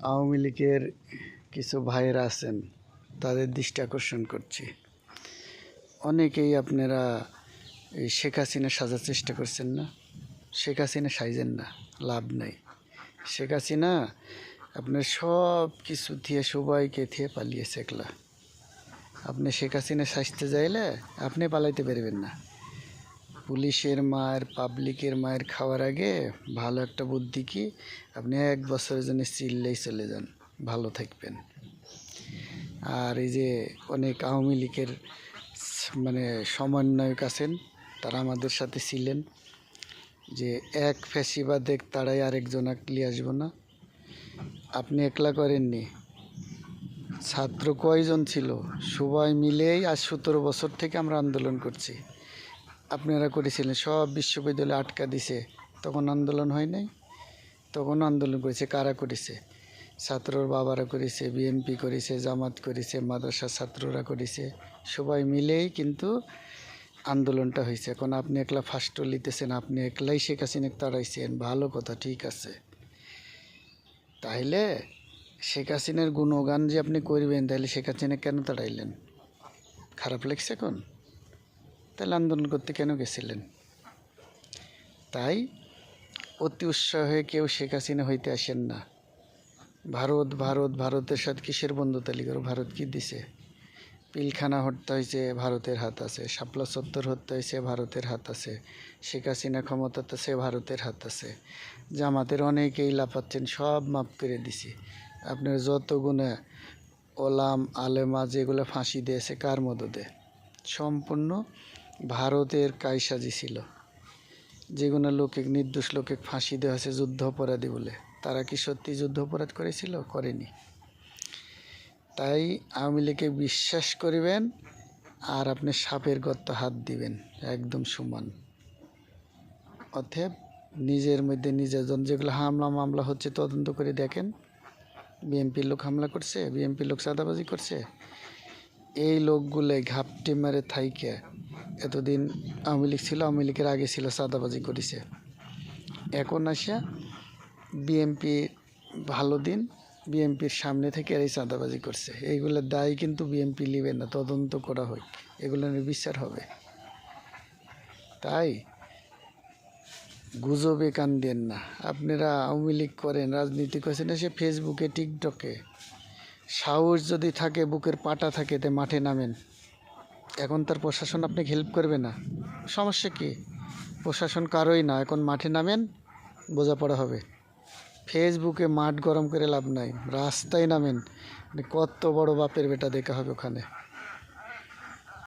আওয়ামী লীগের কিছু ভাইয়েরা আছেন, তাদের দৃষ্টি আকর্ষণ করছি। অনেকেই আপনারা এই শেখ হাসিনা সাজার চেষ্টা করছেন না। শেখ হাসিনা সাইজেন না, লাভ নাই। শেখ হাসিনা আপনার সব কিছু দিয়ে সবাইকে দিয়ে পালিয়েছে একলা। আপনি শেখ হাসিনা সাজতে যাইলে আপনি পালাইতে পারবেন না। পুলিশের মায়ের, পাবলিকের মায়ের খাওয়ার আগে ভালো একটা বুদ্ধি কি, আপনি 1 বছরের জন্য চিল্লেই চলে যান, ভালো থাকবেন। আর এই যে অনেক আওয়ামী লীগের মানে সমন্বয়ক আছেন, তারা আমাদের সাথে ছিলেন যে এক ফ্যাসিবাদে তারাই আরেকজন লিয়ে আসবো না। আপনি একলা করেননি, ছাত্র কয়জন ছিল, সবাই মিলেই আজ 17 বছর থেকে আমরা আন্দোলন করছি। আপনারা করেছিলেন, সব বিশ্ববিদ্যালয় আটকা দিছে, তখন আন্দোলন হয় নাই? তখন আন্দোলন করেছে কারা করেছে? ছাত্রর বাবারা করেছে, বিএনপি করেছে, জামাত করেছে, মাদ্রাসা ছাত্ররা করেছে, সবাই মিলেই কিন্তু আন্দোলনটা হয়েছে। এখন আপনি একলা ফার্স্ট লিতেছেন, আপনি একলাই শেখ হাসিনা তাড়াইছেন, ভালো কথা, ঠিক আছে। তাইলে শেখ হাসিনার গুণগান যে আপনি করবেন, তাহলে শেখ হাসিনা কেন তাড়াইলেন? খারাপ লাগছে এখন? তাহলে আন্দোলন করতে কেন গেছিলেন? তাই অতি উৎসাহ হয়ে কেউ শেখ হাসিনা হইতে আসেন না। ভারতের সাথে কিসের বন্ধুতালি করো? ভারত কি দিছে? পিলখানা হত্যা হয়েছে, ভারতের হাত আছে। শাপলা চত্বর হত্যা হয়েছে, ভারতের হাত আছে। শেখ হাসিনা ক্ষমতাতে আছে, ভারতের হাত আছে। জামাতের অনেকেই লাফাচ্ছেন, সব মাফ করে দিছি। আপনার যত গুণে ওলাম আলেমা যেগুলো ফাঁসি দিয়েছে কার মদদে? সম্পূর্ণ ভারতের কাইসাজি ছিল। যেগুলো লোকে, নির্দোষ লোকে ফাঁসি দেওয়া হয়েছে যুদ্ধ অপরাধী বলে, তারা কি সত্যি যুদ্ধ অপরাধ করেছিল? করেনি। তাই আওয়ামী লীগকে বিশ্বাস করিবেন, আর আপনি সাপের গর্ত হাত দিবেন, একদম সমান। অতএব নিজের মধ্যে নিজের যেগুলো হামলা মামলা হচ্ছে তদন্ত করে দেখেন। বিএনপির লোক হামলা করছে, বিএনপির লোক চাঁদাবাজি করছে, এই লোকগুলো ঘাপটি মারে থাইকে এতদিন আওয়ামী লীগ ছিল, আওয়ামী লীগের আগে ছিল, চাঁদাবাজি করেছে। এখন আসিয়া বিএনপি ভালো দিন, বিএনপির সামনে থেকে এই চাঁদাবাজি করছে, এইগুলোর দায় কিন্তু বিএনপি নেবে না, তদন্ত করা হয়, এগুলো নিয়ে বিচার হবে। তাই গুজবে কান দেন না। আপনারা আওয়ামী লীগ করেন, রাজনীতি করছেন, সে ফেসবুকে, টিকটকে। সাহস যদি থাকে, বুকের পাটা থাকে, তে মাঠে নামেন। এখন তার প্রশাসন আপনাকে হেল্প করবে না, সমস্যা কি? প্রশাসন কারোই না, এখন মাঠে নামেন, বোঝাপড়া হবে। ফেসবুকে মাঠ গরম করে লাভ নাই, রাস্তায় নামেন, কত বড় বাপের বেটা দেখা হবে ওখানে।